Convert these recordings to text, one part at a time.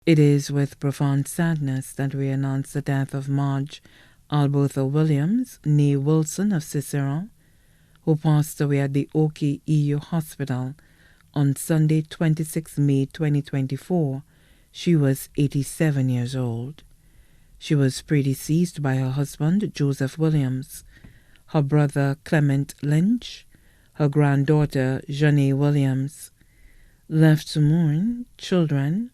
It is with profound sadness that we announce the death of Madge Albertha Williams, née Wilson of Cicero, who passed away at the Oakey EU Hospital on Sunday, 26 May 2024. She was 87 years old. She was predeceased by her husband, Joseph Williams, her brother, Clement Lynch, her granddaughter, Jeanne Williams. Left to mourn, children,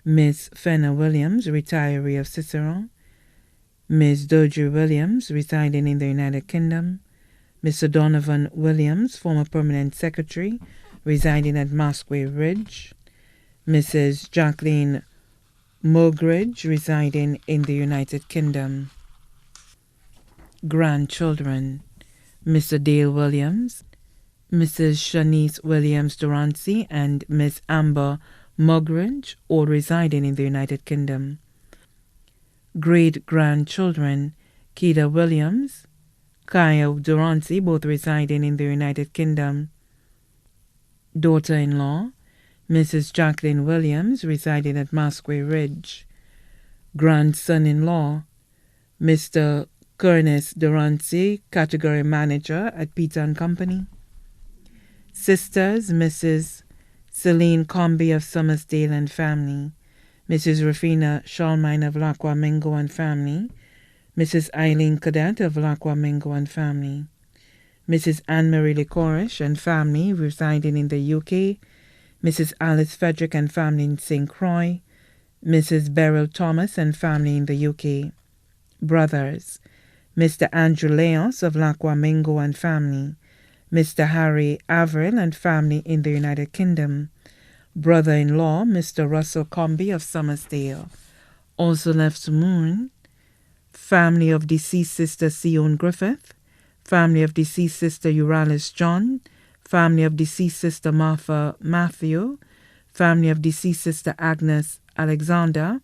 Miss Fenna Williams, retiree of Cicero, Miss Dodger Williams, residing in the United Kingdom, Mr. Donovan Williams, former permanent secretary, residing at Masquer Ridge, Mrs. Jacqueline Mugridge, residing in the United Kingdom. Grandchildren, Mr. Dale Williams, Mrs. Shanice Williams Durancy, and Miss Amber Mugridge, all residing in the United Kingdom. Great-grandchildren, Keita Williams, Kaya Durancy, both residing in the United Kingdom. Daughter-in-law, Mrs. Jacqueline Williams, residing at Masquer Ridge. Grandson-in-law, Mr. Curtis Durancy, category manager at Peter & Company. Sisters, Mrs. Celine Comby of Summersdale and family, Mrs. Rafina Shalmine of Lacqua Mingo and family, Mrs. Eileen Cadet of Lacqua Mingo and family, Mrs. Anne-Marie Licorice and family residing in the UK, Mrs. Alice Frederick and family in St. Croix, Mrs. Beryl Thomas and family in the UK. Brothers, Mr. Andrew Leos of Lacqua Mingo and family, Mr. Harry Averill and family in the United Kingdom. Brother-in-law, Mr. Russell Comby of Summersdale. Also left to mourn, family of deceased sister Sion Griffith, family of deceased sister Euralis John, family of deceased sister Martha Matthew, family of deceased sister Agnes Alexander,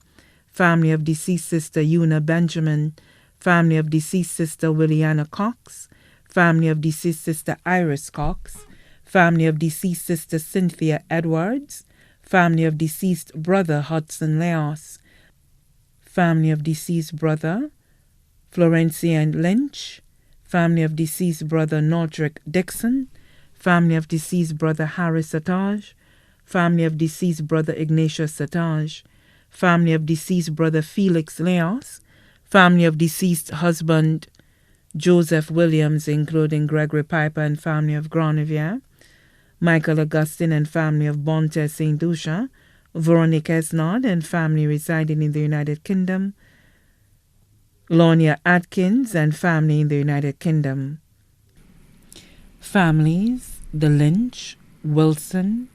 family of deceased sister Una Benjamin, family of deceased sister Williana Cox, family of deceased sister Iris Cox, family of deceased sister Cynthia Edwards, family of deceased brother Hudson Leos, family of deceased brother Florentian Lynch, family of deceased brother Nordrick Dixon, family of deceased brother Harris Satage, family of deceased brother Ignatius Satage, family of deceased brother Felix Leos, family of deceased husband Joseph Williams, including Gregory Piper and family of Granovier, Michael Augustine and family of Bonte St. Lucia, Veronique Esnod and family residing in the United Kingdom, Lonia Atkins and family in the United Kingdom. Families, the Lynch, Wilson,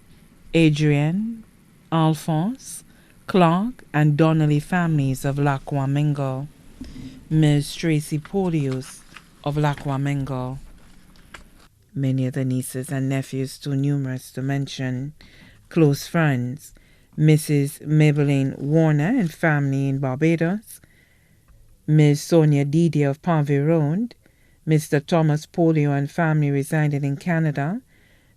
Adrian, Alphonse, Clark, and Donnelly families of Lacqua Mingo. Ms. Tracy Polius of Lacqua Mingo. Many of the nieces and nephews, too numerous to mention. Close friends, Mrs. Maybelline Warner and family in Barbados, Ms. Sonia Didi of Parvey Road, Mr. Thomas Polio and family residing in Canada,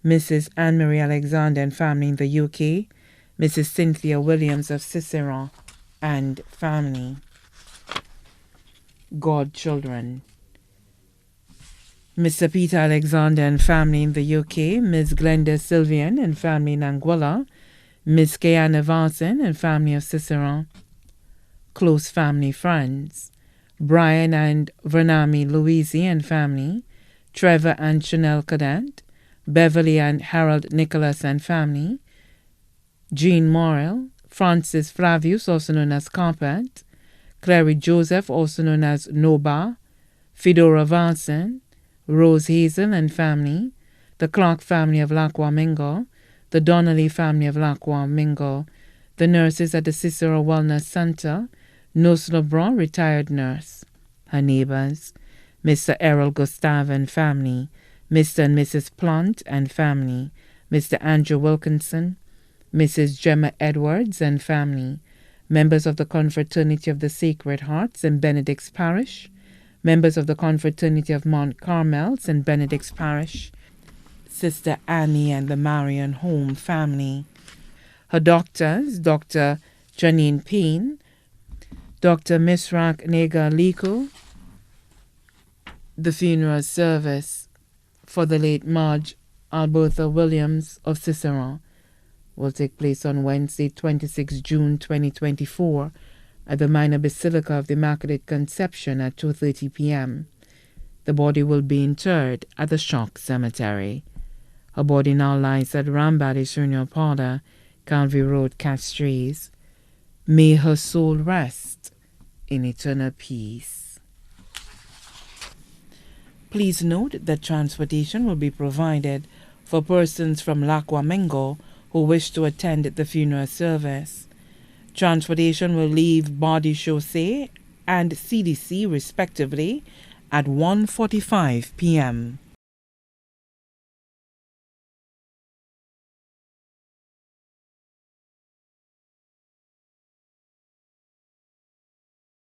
Mrs. Anne-Marie Alexander and family in the UK, Mrs. Cynthia Williams of Cicero and family. Godchildren, Mr. Peter Alexander and family in the UK, Ms. Glenda Sylvian and family in Anguilla, Ms. Kayana Varson and family of Cicero. Close family friends, Brian and Vernami Louisi and family, Trevor and Chanel Cadet, Beverly and Harold Nicholas and family, Jean Morrell, Francis Flavius, also known as Carpet, Clary Joseph, also known as Noba, Fedora Varson, Rose Hazel and family, the Clark family of Lacqua Mingo, the Donnelly family of Lacqua Mingo, the nurses at the Cicero Wellness Center, Nurse LeBron, retired nurse. Her neighbors, Mr. Errol Gustave and family, Mr. and Mrs. Plant and family, Mr. Andrew Wilkinson, Mrs. Gemma Edwards and family, members of the Confraternity of the Sacred Hearts in Benedict's Parish, members of the Confraternity of Mount Carmel's in Benedict's Parish, Sister Annie and the Marion Home family. Her doctors, Dr. Janine Payne, Dr. Misrak Nega Liko. The funeral service for the late Madge Albertha Williams of Cicerone will take place on Wednesday, 26 June 2024 at the Minor Basilica of the Immaculate Conception at 2:30 p.m. The body will be interred at the Shock Cemetery. Her body now lies at Rambadi Shunya Pada, Calvary Road, Castries. May her soul rest in eternal peace. Please note that transportation will be provided for persons from Lakwamengo who wish to attend the funeral service. Transportation will leave Body Chaussee and CDC respectively at 1:45 p.m.